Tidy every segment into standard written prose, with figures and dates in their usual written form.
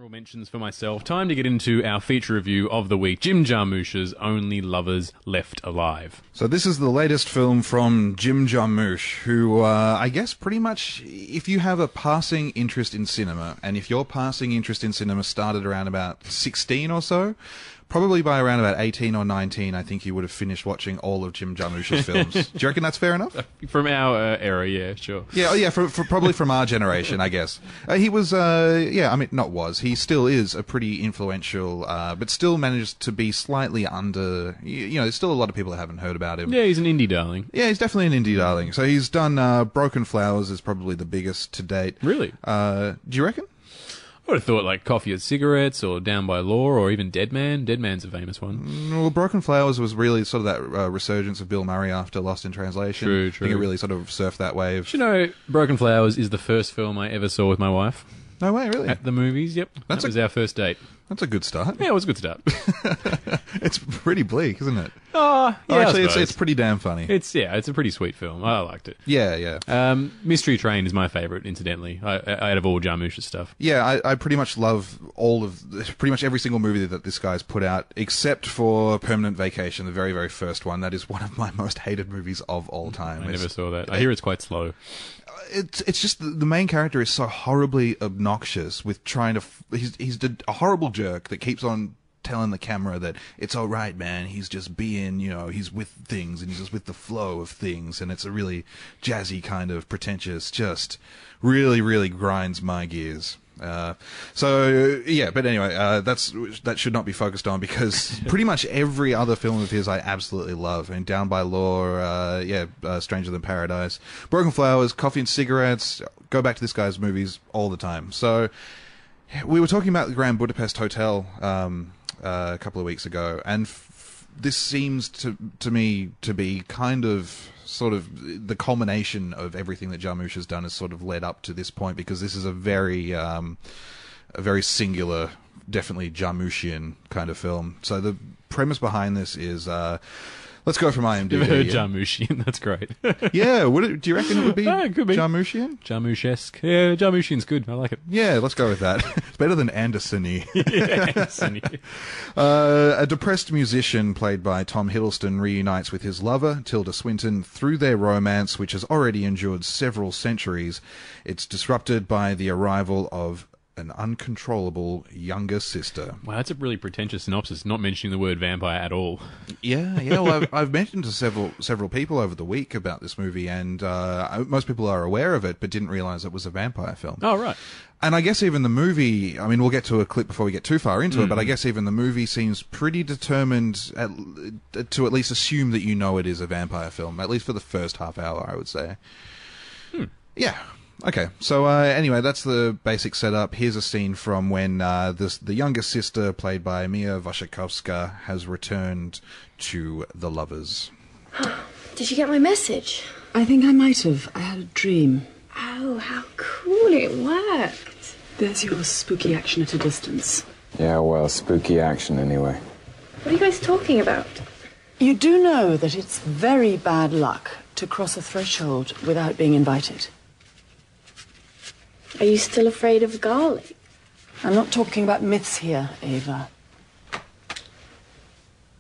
honourable mentions for myself. Time to get into our feature review of the week, Jim Jarmusch's Only Lovers Left Alive. So this is the latest film from Jim Jarmusch, who I guess pretty much, if you have a passing interest in cinema, and if your passing interest in cinema started around about 16 or so, probably by around about 18 or 19, I think you would have finished watching all of Jim Jarmusch's films. Do you reckon that's fair enough? From our era, yeah, sure. Yeah, probably from our generation, I guess. He was, he still is a pretty influential, but still managed to be slightly under, there's still a lot of people that haven't heard about him. Yeah, he's an indie darling. Yeah, he's definitely an indie darling. So he's done Broken Flowers is probably the biggest to date. Really? Do you reckon? I would have thought like Coffee and Cigarettes or Down by Law or even Dead Man. Dead Man's a famous one. Well, Broken Flowers was really sort of that resurgence of Bill Murray after Lost in Translation. True. I think it really sort of surfed that wave. Do you know, Broken Flowers is the first film I ever saw with my wife. No way, really? At the movies, yep. That was our first date. That's a good start. Yeah, it was a good start. It's pretty bleak, isn't it? Yeah, actually, it's pretty damn funny. It's a pretty sweet film. I liked it. Yeah. Mystery Train is my favourite, incidentally, out of all Jarmusch's stuff. Yeah, I pretty much love pretty much every single movie that this guy's put out, except for Permanent Vacation, the very, very first one. That is one of my most hated movies of all time. I never saw that. I hear it's quite slow. It's just the main character is so horribly obnoxious with trying to... He's a horrible jerk that keeps on telling the camera that it's all right, man. He's just being, he's with things and he's just with the flow of things. And it's a really jazzy kind of pretentious, just really, really grinds my gears. But anyway, that should not be focused on because pretty much every other film of his I absolutely love. And Down by Law, Stranger Than Paradise, Broken Flowers, Coffee and Cigarettes, go back to this guy's movies all the time. So we were talking about the Grand Budapest Hotel a couple of weeks ago, and this seems to me to be kind of sort of the culmination of everything that Jarmusch has done has sort of led up to this point, because this is a very singular, definitely Jarmuschian kind of film. So the premise behind this is, let's go from IMDb. You've heard Jarmuschian, that's great. Yeah, do you reckon it would be, it could be. Jarmuschian? Jarmusch-esque. Yeah, Jarmuschian's good, I like it. Yeah, let's go with that. It's better than Anderson-y. Yeah, Anderson-y. A depressed musician played by Tom Hiddleston reunites with his lover, Tilda Swinton, through their romance, which has already endured several centuries. It's disrupted by the arrival of an uncontrollable younger sister. Wow, that's a really pretentious synopsis, not mentioning the word vampire at all. Yeah. Well, I've mentioned to several people over the week about this movie, and most people are aware of it, but didn't realise it was a vampire film. Oh, right. And I guess even the movie, I mean, we'll get to a clip before we get too far into it, but I guess even the movie seems pretty determined to at least assume that it is a vampire film, at least for the first half hour, I would say. Yeah. Okay, so anyway, that's the basic setup. Here's a scene from when the younger sister, played by Mia Wasikowska, has returned to the lovers. Did you get my message? I think I might have. I had a dream. Oh, how cool it worked. There's your spooky action at a distance. Yeah, well, spooky action anyway. What are you guys talking about? You do know that it's very bad luck to cross a threshold without being invited. Are you still afraid of garlic? I'm not talking about myths here, Ava.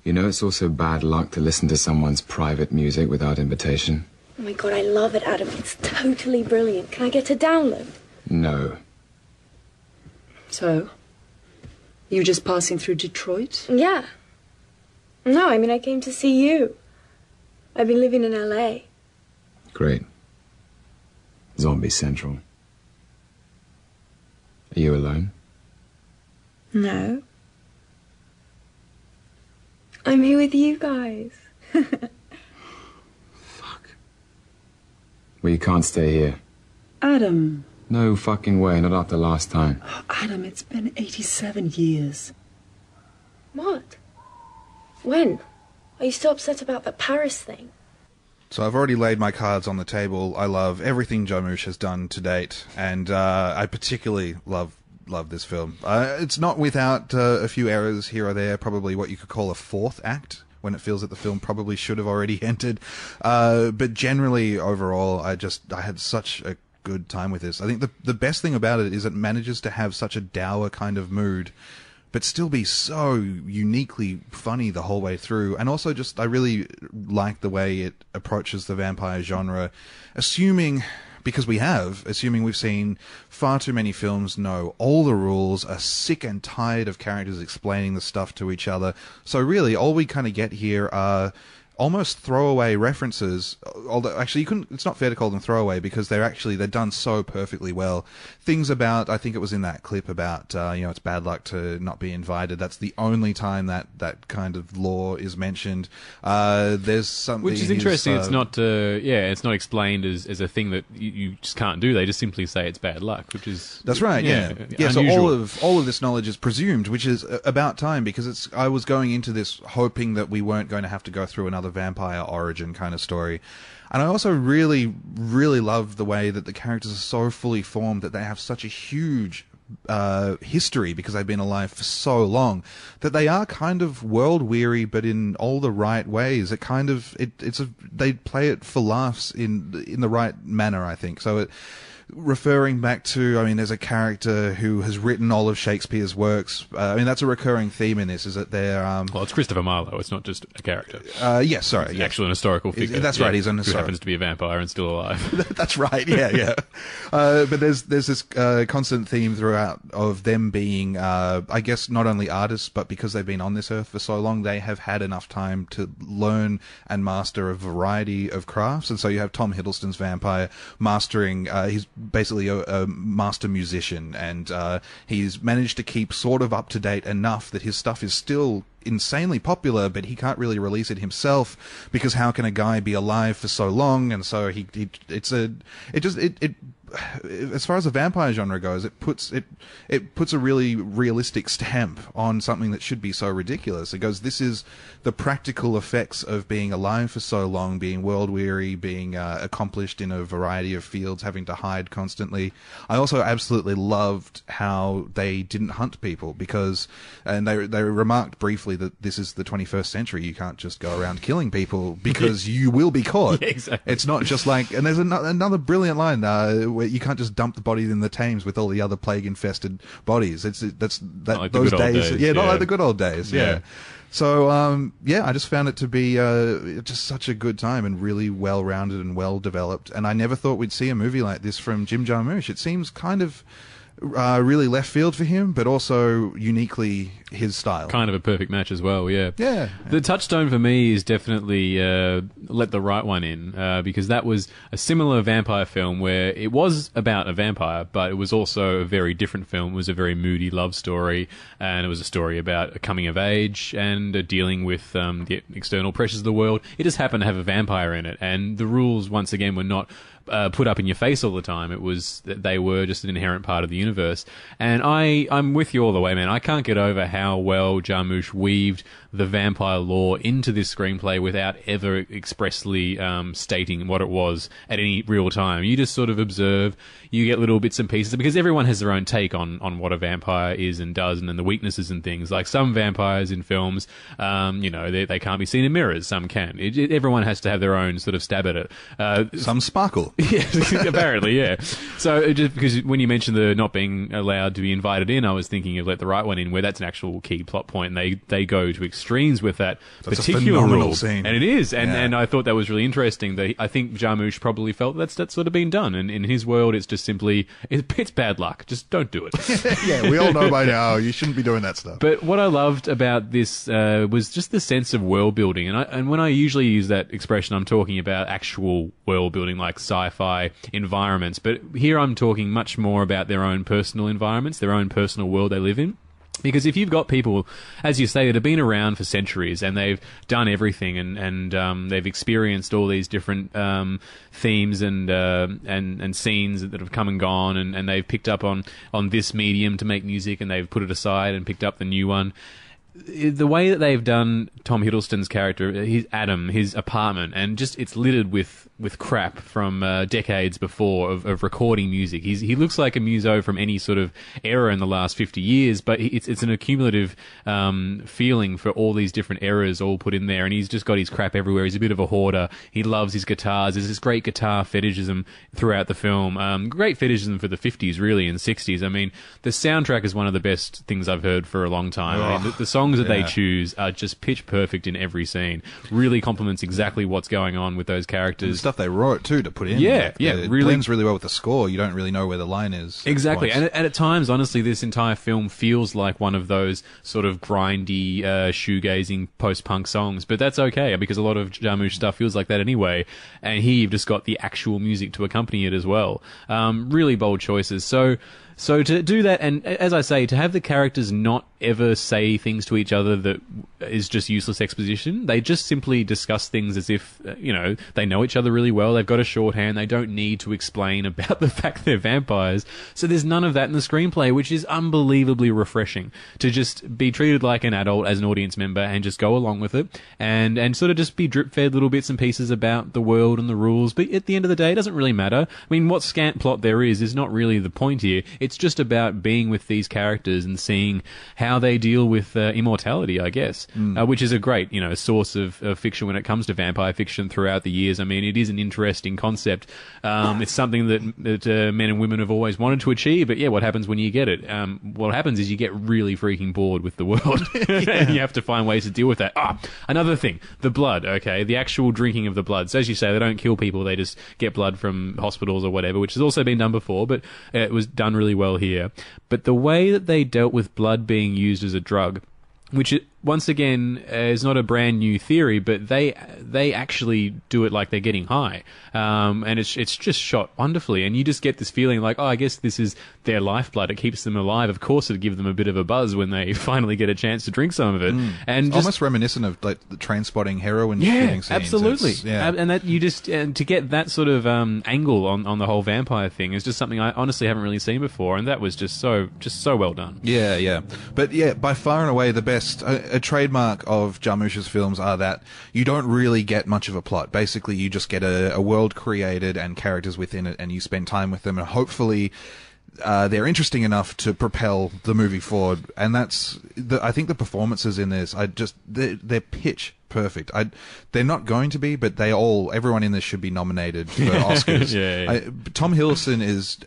You know, it's also bad luck to listen to someone's private music without invitation. Oh my God, I love it, Adam. It's totally brilliant. Can I get a download? No. So? You just passing through Detroit? Yeah. No, I mean, I came to see you. I've been living in LA. Great. Zombie Central. Are you alone? No. I'm here with you guys. Fuck. Well, you can't stay here. Adam. No fucking way, not after last time. Oh, Adam, it's been 87 years. What? When? Are you still upset about the Paris thing? So I've already laid my cards on the table. I love everything Jarmusch has done to date, and I particularly love this film. It's not without a few errors here or there, probably what you could call a fourth act, when it feels that the film probably should have already entered. But generally, overall, I had such a good time with this. I think the best thing about it is it manages to have such a dour kind of mood, but still be so uniquely funny the whole way through. And also just, I really like the way it approaches the vampire genre, assuming we've seen far too many films, know all the rules, are sick and tired of characters explaining the stuff to each other. So really, all we kind of get here are almost throwaway references, although actually it's not fair to call them throwaway because they're done so perfectly well. Things about, I think it was in that clip about, it's bad luck to not be invited. That's the only time that kind of law is mentioned. There's something... Which is interesting. It's not explained as a thing that you just can't do. They just simply say it's bad luck, which is... That's right, yeah. Unusual. So all of this knowledge is presumed, which is about time, because I was going into this hoping that we weren't going to have to go through another vampire origin kind of story. And I also really, really love the way that the characters are so fully formed, that they have such a huge history because they've been alive for so long, that they are kind of world weary, but in all the right ways. They play it for laughs in the right manner, I think. So referring back to, there's a character who has written all of Shakespeare's works. That's a recurring theme in this, is that they're... well, it's Christopher Marlowe. It's not just a character. Yes, sorry. He's actually an historical figure. That's right, he's an who historical... happens to be a vampire and still alive. That's right, yeah. But there's this constant theme throughout of them being, I guess, not only artists, but because they've been on this earth for so long, they have had enough time to learn and master a variety of crafts. And so you have Tom Hiddleston's vampire mastering... he's basically a master musician, and he's managed to keep sort of up to date enough that his stuff is still insanely popular, but he can't really release it himself, because how can a guy be alive for so long? And so as far as the vampire genre goes, it puts a really realistic stamp on something that should be so ridiculous. It goes, this is the practical effects of being alive for so long, being world weary, being accomplished in a variety of fields, having to hide constantly. I also absolutely loved how they didn't hunt people, and they remarked briefly that this is the 21st century. You can't just go around killing people because you will be caught. Yeah, exactly. It's not just like, and there's another brilliant line where you can't just dump the bodies in the Thames with all the other plague-infested bodies. Those days, not like the good old days. Yeah. So, I just found it to be just such a good time and really well-rounded and well-developed. And I never thought we'd see a movie like this from Jim Jarmusch. It seems kind of really left field for him, but also uniquely his style. Kind of a perfect match as well, yeah. Yeah. The touchstone for me is definitely Let the Right One In, because that was a similar vampire film where it was about a vampire, but it was also a very different film. It was a very moody love story, and it was a story about a coming of age and dealing with the external pressures of the world. It just happened to have a vampire in it, and the rules, once again, were not put up in your face all the time. It was that they were just an inherent part of the universe. And I'm with you all the way, man. I can't get over how well Jarmusch weaved the vampire lore into this screenplay without ever expressly stating what it was at any real time. You just sort of observe, you get little bits and pieces, because everyone has their own take on what a vampire is and does, and then the weaknesses and things. Like some vampires in films, they can't be seen in mirrors, some can. Everyone has to have their own sort of stab at it. Some sparkle. Yeah, apparently, yeah. So just because when you mentioned the not being allowed to be invited in, I was thinking of Let the Right One In, where that's an actual key plot point, and they go to extremes with that particular rule. Scene. And it is, and I thought that was really interesting. That I think Jarmusch probably felt that's sort of been done, and in his world, it's just simply it's bad luck. Just don't do it. Yeah, we all know by now you shouldn't be doing that stuff. But what I loved about this was just the sense of world building, and when I usually use that expression, I'm talking about actual world building, like sci-fi environments. But here I'm talking much more about their own personal environments, their own personal world they live in. Because if you've got people, as you say, that have been around for centuries and they've done everything and they've experienced all these different themes and scenes that have come and gone, and they've picked up on this medium to make music, and they've put it aside and picked up the new one. the way that they've done Tom Hiddleston's character, his apartment, and just it's littered with crap from decades before of recording music. He looks like a muso from any sort of era in the last 50 years, but it's an accumulative feeling for all these different eras all put in there, and he's just got his crap everywhere. He's a bit of a hoarder. He loves his guitars. There's this great guitar fetishism throughout the film. Great fetishism for the 50s, really, and 60s. I mean, the soundtrack is one of the best things I've heard for a long time. I mean, the songs that they choose are just pitch perfect in every scene. Really complements exactly what's going on with those characters. And the stuff they wrote too to put in. Yeah, it really blends really well with the score. You don't really know where the line is. Exactly, and at times, honestly, this entire film feels like one of those sort of grindy, shoegazing post-punk songs. But that's okay, because a lot of Jarmusch stuff feels like that anyway. And here you've just got the actual music to accompany it as well. Really bold choices. So to do that, and as I say, to have the characters not ever say things to each other that is just useless exposition. They just simply discuss things as if, they know each other really well. They've got a shorthand. They don't need to explain about the fact they're vampires. So there's none of that in the screenplay, which is unbelievably refreshing. To just be treated like an adult as an audience member and just go along with it and sort of just be drip-fed little bits and pieces about the world and the rules. But at the end of the day, it doesn't really matter. I mean, what scant plot there is not really the point here. It's just about being with these characters and seeing how they deal with immortality, I guess, which is a great, source of fiction when it comes to vampire fiction throughout the years. I mean, it is an interesting concept. It's something that men and women have always wanted to achieve, but what happens when you get it? What happens is you get really freaking bored with the world, and you have to find ways to deal with that. Another thing, the blood, okay, the actual drinking of the blood. So as you say, they don't kill people, they just get blood from hospitals or whatever, which has also been done before, but it was done really well here. But the way that they dealt with blood being used as a drug, which once again is not a brand new theory, but they actually do it like they're getting high, and it's just shot wonderfully, and you just get this feeling like, I guess this is their lifeblood. It keeps them alive. Of course, it'd give them a bit of a buzz when they finally get a chance to drink some of it, and it's almost reminiscent of like the Trainspotting heroin shooting scenes. Absolutely, and that and to get that sort of angle on the whole vampire thing is just something I honestly haven't really seen before, and that was just so well done. But by far and away the best. A trademark of Jarmusch's films are that you don't really get much of a plot. Basically, you just get a world created and characters within it, and you spend time with them, and hopefully they're interesting enough to propel the movie forward. And I think the performances in this, they're pitch perfect. They're not going to be, but everyone in this should be nominated for Oscars. Tom Hiddleston is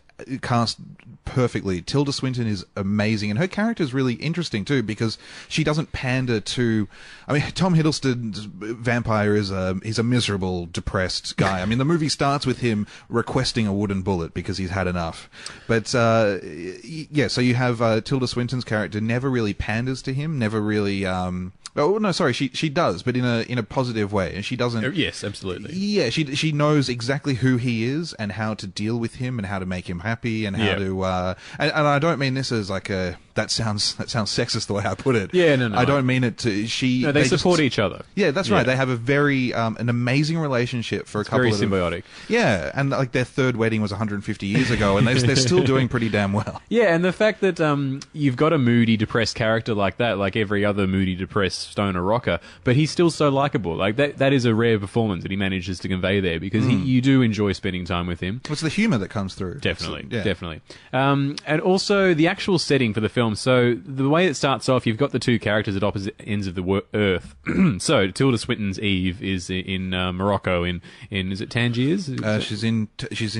cast perfectly. Tilda Swinton is amazing, and her character is really interesting too, because she doesn't pander to. I mean, Tom Hiddleston's vampire is he's a miserable, depressed guy. I mean, the movie starts with him requesting a wooden bullet because he's had enough. But so you have Tilda Swinton's character never really panders to him, never really. Oh no, sorry, she does, but in a positive way, and she doesn't. Yes, absolutely. Yeah, she knows exactly who he is and how to deal with him and how to make him happy and how to. And I don't mean this as like that sounds sexist the way I put it. Yeah, no. I don't mean it to. No, they support each other. Yeah, that's right. They have a very an amazing relationship for a couple. Very symbiotic. Yeah, and like their third wedding was 150 years ago, and they're still doing pretty damn well. Yeah, and the fact that you've got a moody, depressed character like that, like every other moody, depressed stoner rocker, but he's still so likable. Like that is a rare performance that he manages to convey there, because you do enjoy spending time with him. It's the humour that comes through. Definitely. And also the actual setting for the film. So the way it starts off, you've got the two characters at opposite ends of the earth. So Tilda Swinton's Eve is in Morocco, in is it Tangiers? She's in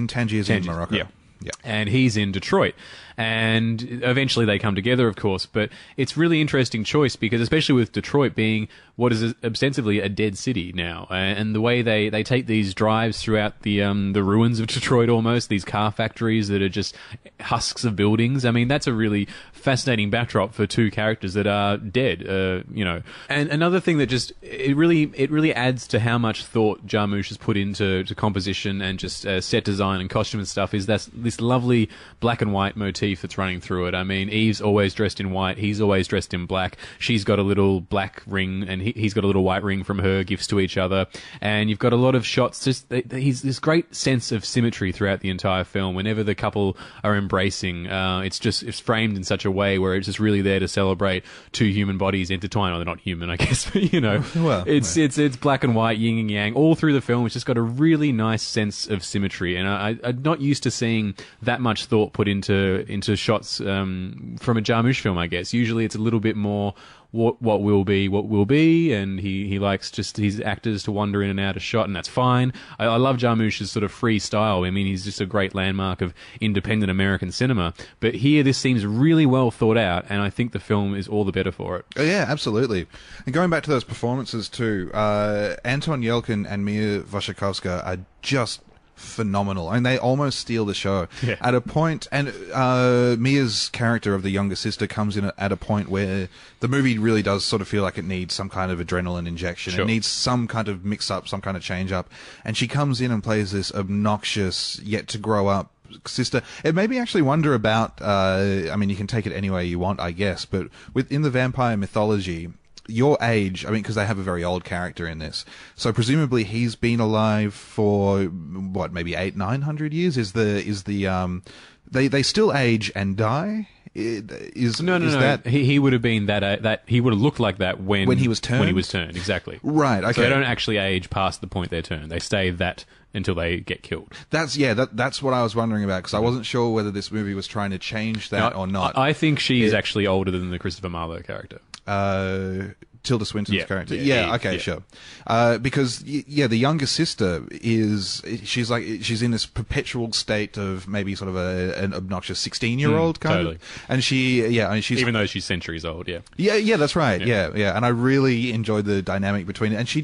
Tangiers in Morocco. Yeah. And he's in Detroit. And eventually they come together, of course, but it's really interesting choice, because especially with Detroit being what is ostensibly a dead city now, and the way they take these drives throughout the ruins of Detroit, almost these car factories that are just husks of buildings. I mean, that's a really fascinating backdrop for two characters that are dead, And another thing that just it really adds to how much thought Jarmusch has put into composition and just set design and costume and stuff is this lovely black and white motif motif that's running through it. I mean, Eve's always dressed in white. He's always dressed in black. She's got a little black ring, and he's got a little white ring from her, gifts to each other. And you've got a lot of shots. Just he's this great sense of symmetry throughout the entire film. Whenever the couple are embracing, it's framed in such a way where it's just really there to celebrate two human bodies intertwined. Well, they're not human, I guess, but it's black and white, yin and yang, all through the film. It's just got a really nice sense of symmetry, and I'm not used to seeing that much thought put into shots from a Jarmusch film, I guess. Usually it's a little bit more what will be, and he likes just his actors to wander in and out of shot, and that's fine. I love Jarmusch's sort of free style. I mean, he's just a great landmark of independent American cinema. But here, this seems really well thought out, and I think the film is all the better for it. Oh, yeah, absolutely. And going back to those performances too, Anton Yelchin and Mia Wasikowska are just phenomenal. I mean, they almost steal the show at a point, and Mia's character of the younger sister comes in at a point where the movie really does sort of feel like it needs some kind of adrenaline injection. Sure. It needs some kind of mix-up, some kind of change-up, and she comes in and plays this obnoxious, yet-to-grow-up sister. It made me actually wonder about, I mean, you can take it any way you want, I guess, but within the vampire mythology, your age, I mean, because they have a very old character in this, so presumably he's been alive for what, maybe 900 years? They still age and die? No. He would have been that he would have looked like that when he was turned. When he was turned, exactly. Right. Okay. So they don't actually age past the point they're turned. They stay that until they get killed. That's what I was wondering about, because I wasn't sure whether this movie was trying to change that or not. I think she is actually older than the Christopher Marlowe character. Tilda Swinton's character. Okay, sure. Because the younger sister she's she's in this perpetual state of maybe sort of an obnoxious 16-year-old kind of. And she's even though she's centuries old, Yeah, that's right. Yeah. And I really enjoyed the dynamic between it. And she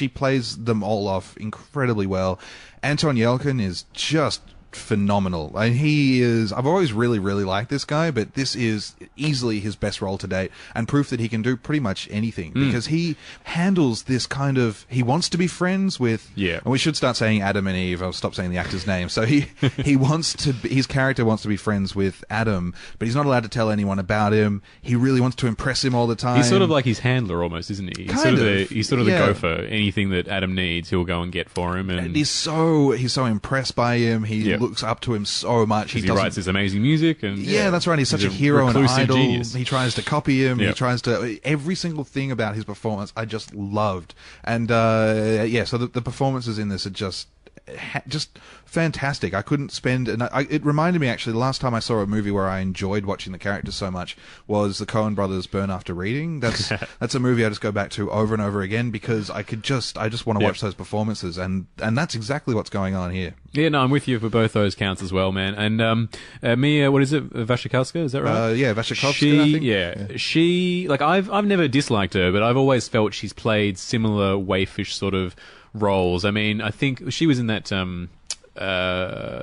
plays them all off incredibly well. Anton Yelchin is just phenomenal. I mean, I've always really, really liked this guy, but this is easily his best role to date, and proof that he can do pretty much anything, because he handles this kind of, he wants to be friends with, and we should start saying Adam and Eve. I'll stop saying the actor's name. So his character wants to be friends with Adam, but he's not allowed to tell anyone about him. He really wants to impress him all the time. He's sort of like his handler almost, isn't he? He's sort of the gopher. Anything that Adam needs, he'll go and get for him. And he's so impressed by him. He looks up to him so much. He writes this amazing music, and that's right. He's such a hero and idol. Genius. He tries to copy him. He tries to every single thing about his performance I just loved. And so the performances in this are just fantastic. I couldn't spend, and it reminded me actually, the last time I saw a movie where I enjoyed watching the characters so much was the Coen Brothers' Burn After Reading. That's a movie I just go back to over and over again, because I just want to watch those performances, and that's exactly what's going on here. Yeah, no, I'm with you for both those counts as well, man. And Mia, what is it, Wasikowska? Is that right? Wasikowska. I think. She I've never disliked her, but I've always felt she's played similar waifish sort of roles. I mean, I think she was in that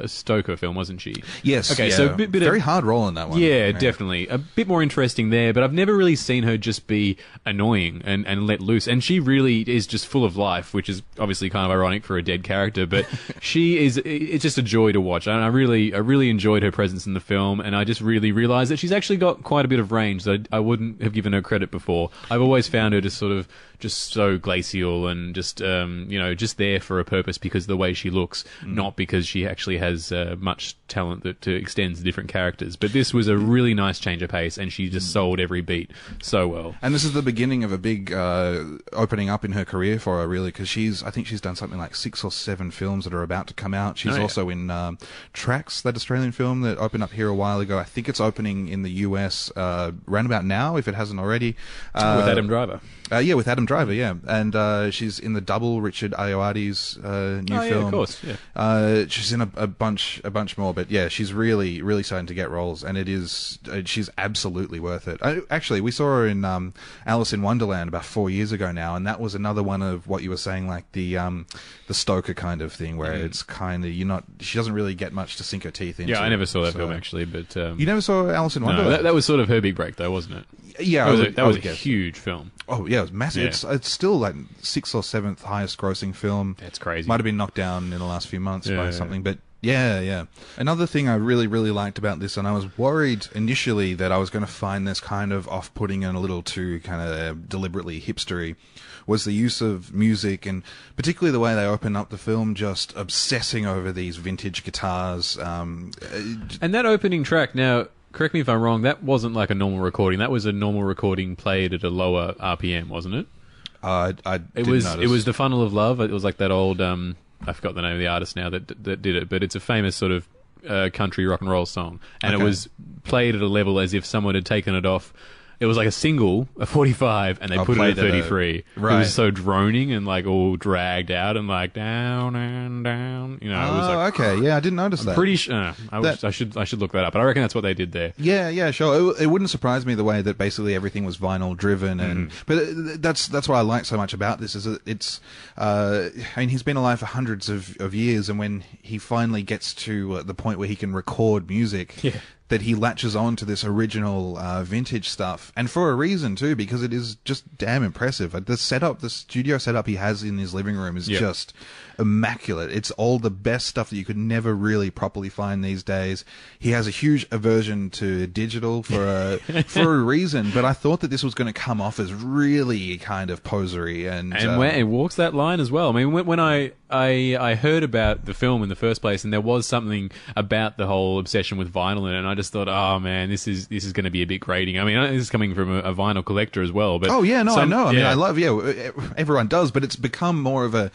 Stoker film, wasn't she? Yes. Okay, so a bit very hard role in that one. Yeah, definitely. A bit more interesting there, but I've never really seen her just be annoying and let loose. And she really is just full of life, which is obviously kind of ironic for a dead character, but it's just a joy to watch. And I really enjoyed her presence in the film, and I just really realized that she's actually got quite a bit of range that I wouldn't have given her credit before. I've always found her just so glacial and just there for a purpose because of the way she looks, not because she actually has much talent that extends different characters. But this was a really nice change of pace, and she just sold every beat so well. And this is the beginning of a big opening up in her career for her, really, because I think she's done something like 6 or 7 films that are about to come out. She's also in Tracks, that Australian film that opened up here a while ago. I think it's opening in the US round about now, if it hasn't already. With Adam Driver. With Adam Driver, and she's in the Double, Richard Ayoade's new film. Of course, she's in a bunch more, but she's really, really starting to get roles, and she's absolutely worth it. Actually, we saw her in Alice in Wonderland about 4 years ago now, and that was another one of what you were saying, like the Stoker kind of thing, where it's kind of she doesn't really get much to sink her teeth into. Yeah, I never saw that film actually, but you never saw Alice in Wonderland? No, that was sort of her big break, though, wasn't it? Yeah, that was a huge film. Oh yeah, it was massive. Yeah. It's still like 6th or 7th highest grossing film. That's crazy. Might have been knocked down in the last few months by something, but Yeah, yeah. Another thing I really, really liked about this, and I was worried initially that I was going to find this kind of off-putting and a little too kind of deliberately hipstery, was the use of music, and particularly the way they open up the film, just obsessing over these vintage guitars. And that opening track, now, correct me if I'm wrong, that wasn't like a normal recording. That was a normal recording played at a lower RPM, wasn't it? It was The Funnel of Love. It was like that old... I forgot the name of the artist now that did it, but it's a famous sort of country rock and roll song, and it was played at a level as if someone had taken it off. It was like a single, a 45, and they put it at 33. Right. It was so droning and like all dragged out and like down and down. You know, it was like, okay, yeah, I didn't notice that. Pretty sure. I should look that up, but I reckon that's what they did there. Yeah, sure. It wouldn't surprise me the way that basically everything was vinyl driven, and but that's what I like so much about this is that it's. I mean, he's been alive for hundreds of years, and when he finally gets to the point where he can record music. Yeah. That he latches on to this original vintage stuff, and for a reason too, because it is just damn impressive. The studio setup he has in his living room is just immaculate. It's all the best stuff that you could never really properly find these days. He has a huge aversion to digital for a reason, but I thought that this was going to come off as really kind of posery, and where it walks that line as well. I mean, when I heard about the film in the first place, and there was something about the whole obsession with vinyl in it, and I just thought, oh man, this is going to be a bit grating. I mean, this is coming from a vinyl collector as well. But I know. I mean, I love everyone does, but it's become a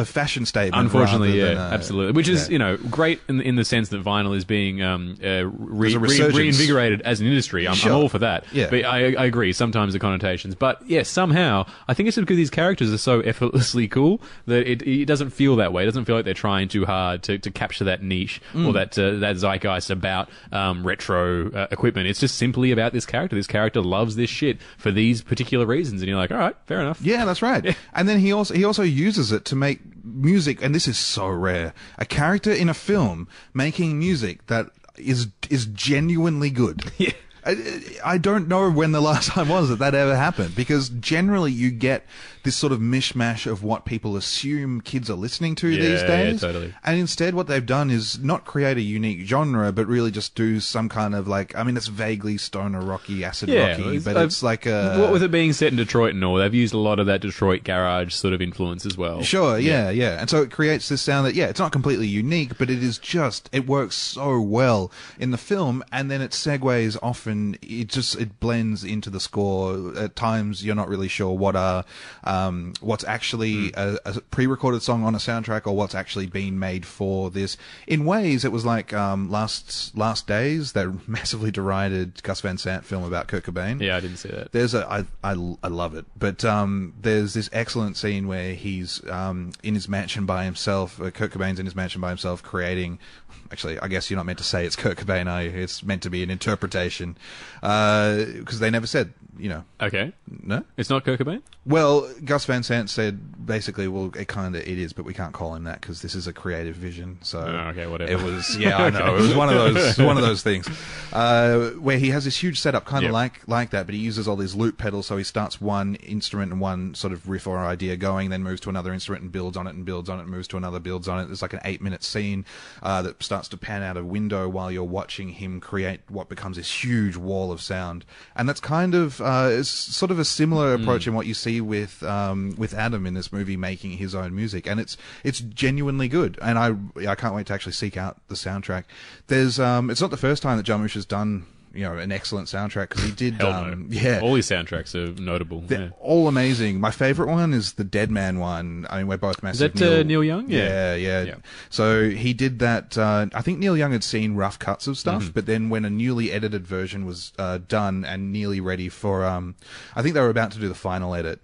fashion statement. Unfortunately, absolutely. Which is great in the sense that vinyl is being reinvigorated as an industry. I'm all for that. Yeah. But I agree. Sometimes the connotations, but somehow I think it's because these characters are so effortlessly cool that it doesn't feel that way. It doesn't feel like they're trying too hard to capture that niche or that zeitgeist about retro equipment. It's just simply about this character. This character loves this shit for these particular reasons, and you're like, all right, fair enough. Yeah, that's right. Yeah. And then he also uses it to make music, and this is so rare. A character in a film making music that is genuinely good. Yeah. I don't know when the last time was that ever happened, because generally you get this sort of mishmash of what people assume kids are listening to these days. Yeah, totally. And instead what they've done is not create a unique genre, but really just do some kind of like, I mean, it's vaguely stoner rocky, acid rocky, but it's like a... What with it being set in Detroit and all, they've used a lot of that Detroit garage sort of influence as well. Sure, yeah. And so it creates this sound that, it's not completely unique, but it is just, it works so well in the film, and then it segues often, it blends into the score. At times you're not really sure what's actually a pre-recorded song on a soundtrack or what's actually been made for this. In ways, it was like Last Days, that massively derided Gus Van Sant film about Kurt Cobain. Yeah, I didn't see that. There's I love it, but there's this excellent scene where he's in his mansion by himself. Kurt Cobain's in his mansion by himself, creating. Actually, I guess you're not meant to say it's Kurt Cobain, are you? It's meant to be an interpretation, because they never said, Okay. No? It's not Kurt Cobain? Well, Gus Van Sant said, basically, well, it is, but we can't call him that because this is a creative vision, so... okay, whatever. It was, I know, it was one of those things, where he has this huge setup, kind of like that, but he uses all these loop pedals, so he starts one instrument and one sort of riff or idea going, then moves to another instrument and builds on it and builds on it, moves to another, builds on it. There's like an 8-minute scene that starts to pan out a window while you're watching him create what becomes this huge wall of sound, and that's kind of it's sort of a similar approach in what you see with Adam in this movie making his own music, and it's genuinely good, and I can't wait to actually seek out the soundtrack. There's it's not the first time that Jarmusch has done an excellent soundtrack, because he did all his soundtracks are notable. They're all amazing. My favorite one is the Dead Man one. I mean, we're both massive. Is that Neil Young? Yeah. So he did that. I think Neil Young had seen rough cuts of stuff, but then when a newly edited version was done and nearly ready for, I think they were about to do the final edit,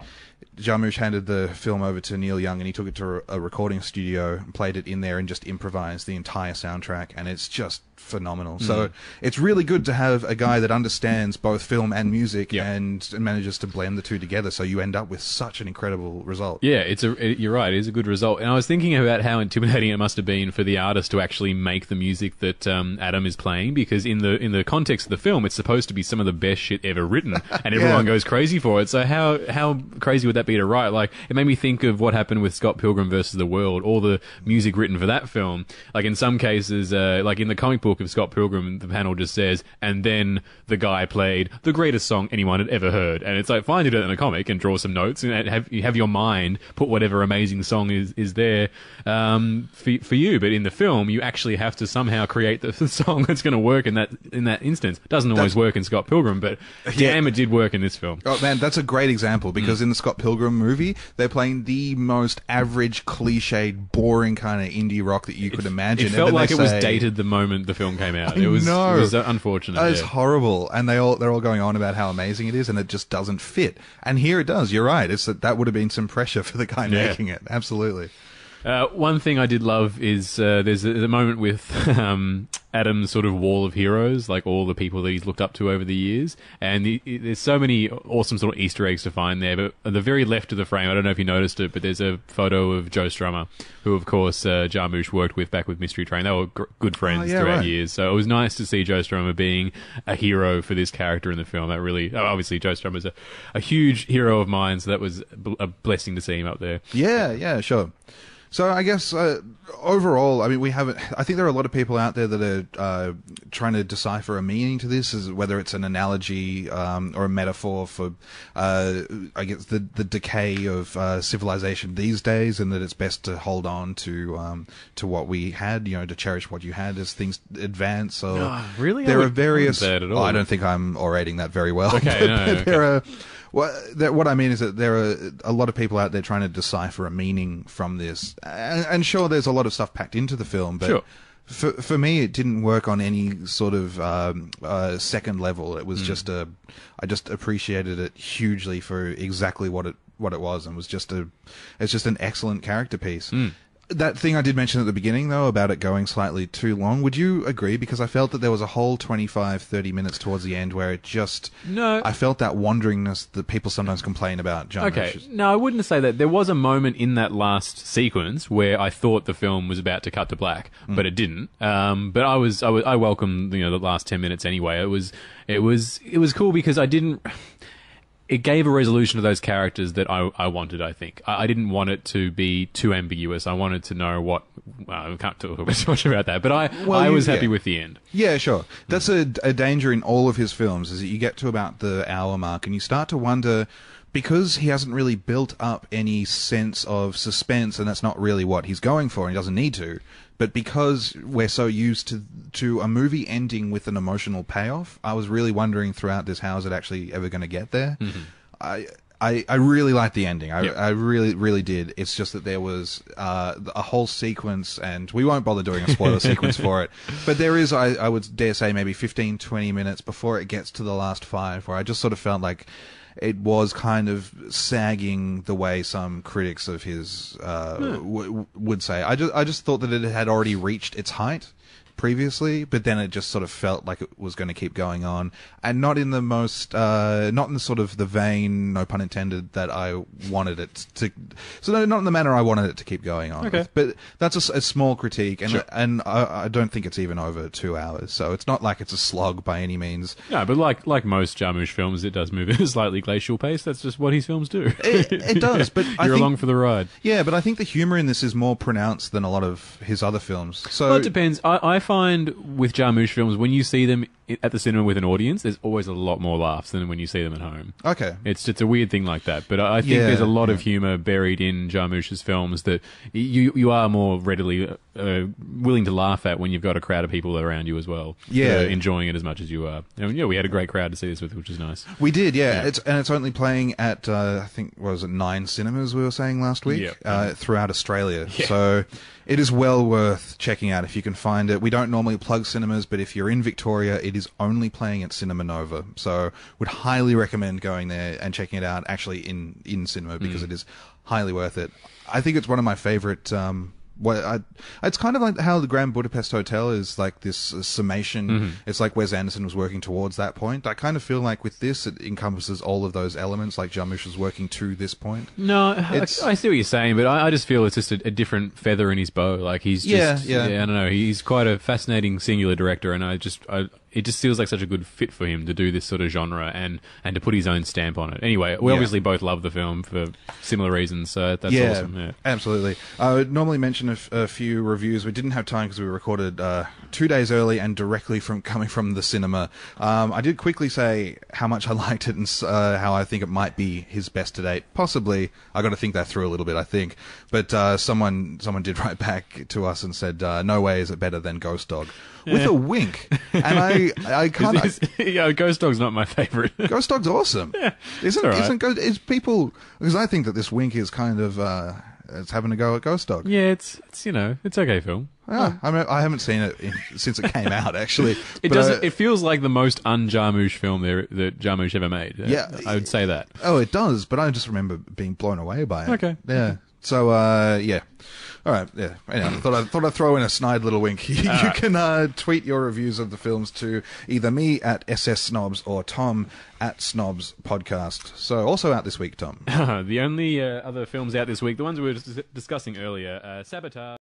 Jarmusch handed the film over to Neil Young, and he took it to a recording studio, played it in there, and just improvised the entire soundtrack, and it's just phenomenal. So it's really good to have a guy that understands both film and music and manages to blend the two together, so you end up with such an incredible result. Yeah, you're right, it is a good result. And I was thinking about how intimidating it must have been for the artist to actually make the music that Adam is playing, because in the context of the film, it's supposed to be some of the best shit ever written, and everyone goes crazy for it. So how crazy would that beat are right. Like, it made me think of what happened with Scott Pilgrim versus the World, all the music written for that film. Like, in some cases, like in the comic book of Scott Pilgrim, the panel just says, and then the guy played the greatest song anyone had ever heard. And it's like, fine to do it in a comic and draw some notes and have your mind put whatever amazing song is there for you. But in the film, you actually have to somehow create the song that's going to work in that instance. It doesn't always work in Scott Pilgrim, but damn, it did work in this film. Oh man, that's a great example, because in the Scott Pilgrim movie, they're playing the most average, cliched, boring kind of indie rock that you could imagine. It felt like it was dated the moment the film came out. It was unfortunate. It's horrible, and they're all going on about how amazing it is, and it just doesn't fit. And here it does. You're right. It's that would have been some pressure for the guy making it. Absolutely. One thing I did love is there's a moment with Adam's sort of wall of heroes, like all the people that he's looked up to over the years. And there's so many awesome sort of Easter eggs to find there. But at the very left of the frame, I don't know if you noticed it, but there's a photo of Joe Strummer, who, of course, Jarmusch worked with back with Mystery Train. They were good friends throughout years. So it was nice to see Joe Strummer being a hero for this character in the film. That really, obviously, Joe Strummer's a huge hero of mine, so that was a blessing to see him up there. Yeah, sure. So I guess overall, I mean, I think there are a lot of people out there that are trying to decipher a meaning to this, as whether it's an analogy or a metaphor for, I guess, the decay of civilization these days, and that it's best to hold on to what we had, to cherish what you had as things advance. So really, there are various. Say it at all. I don't think I'm orating that very well. Okay, There are. What I mean is that there are a lot of people out there trying to decipher a meaning from this, and sure, there's a lot of stuff packed into the film, but for me, it didn't work on any sort of second level. It was just I just appreciated it hugely for exactly what it was, and was it's just an excellent character piece. That thing I did mention at the beginning, though, about it going slightly too long, would you agree? Because I felt that there was a whole 25, 30 minutes towards the end where it just... No. I felt that wanderingness that people sometimes complain about. Okay, no, I wouldn't say that. There was a moment in that last sequence where I thought the film was about to cut to black, but it didn't. But I welcomed the last 10 minutes anyway. It was cool because I didn't... It gave a resolution to those characters that I wanted, I think. I didn't want it to be too ambiguous. I wanted to know what... I can't talk too much about that, but I was happy with the end. Yeah, sure. That's a danger in all of his films, is that you get to about the hour mark and you start to wonder... Because he hasn't really built up any sense of suspense, and that's not really what he's going for, and he doesn't need to, but because we're so used to a movie ending with an emotional payoff, I was really wondering throughout this, how is it actually ever going to get there? I really liked the ending. I really, really did. It's just that there was a whole sequence, and we won't bother doing a spoiler sequence for it, but there is, I would dare say, maybe 15, 20 minutes before it gets to the last 5, where I just sort of felt like it was kind of sagging the way some critics of his would say. I just thought that it had already reached its height previously, but then it just sort of felt like it was going to keep going on, and not in the most, not in the sort of the vein, no pun intended, that I wanted it to. So no, not in the manner I wanted it to keep going on. Okay. With. But that's a small critique, and and I don't think it's even over 2 hours, so it's not like it's a slog by any means. No, but like most Jarmusch films, it does move at a slightly glacial pace. That's just what his films do. It does, but you're along for the ride. Yeah, but I think the humor in this is more pronounced than a lot of his other films. So well, it depends. I find with Jarmusch films, when you see them at the cinema with an audience, there's always a lot more laughs than when you see them at home. Okay. It's a weird thing like that. But I think there's a lot of humour buried in Jarmusch's films that you are more readily willing to laugh at when you've got a crowd of people around you as well. Yeah. Enjoying it as much as you are. And we had a great crowd to see this with, which is nice. We did, yeah. It's only playing at, I think, what was it, 9 cinemas we were saying last week? Throughout Australia. Yeah. So it is well worth checking out if you can find it. We don't normally plug cinemas, but if you're in Victoria, it is only playing at Cinema Nova. So would highly recommend going there and checking it out actually in cinema, because it is highly worth it. I think it's one of my favorite... it's kind of like how the Grand Budapest Hotel is like this summation. It's like Wes Anderson was working towards that point. I kind of feel like with this, it encompasses all of those elements, like Jarmusch was working to this point. No, I see what you're saying, but I just feel it's just a different feather in his bow. Like he's just, I don't know, he's quite a fascinating singular director, and it just feels like such a good fit for him to do this sort of genre and to put his own stamp on it. Anyway, we obviously both love the film for similar reasons, so that's awesome. Yeah, absolutely. I would normally mention a few reviews. We didn't have time because we recorded 2 days early and directly coming from the cinema. I did quickly say how much I liked it and how I think it might be his best to date. Possibly. I got to think that through a little bit, I think. But someone did write back to us and said, no way is it better than Ghost Dog. With a wink. And I kind of... Yeah, Ghost Dog's not my favourite. Ghost Dog's awesome. Yeah, isn't people... Because I think that this wink is kind of... it's having a go at Ghost Dog. Yeah, it's it's okay film. Yeah, I haven't seen it since it came out, actually. It feels like the most un-Jarmusch film that Jarmusch ever made. Yeah. I would say that. Oh, it does, but I just remember being blown away by it. Okay. Yeah. So, yeah. All right, yeah. Anyway, I thought I'd throw in a snide little wink. You can tweet your reviews of the films to either me at SS Snobs or Tom at Snobs Podcast. So, also out this week, Tom. The only other films out this week, the ones we were discussing earlier, Sabotage.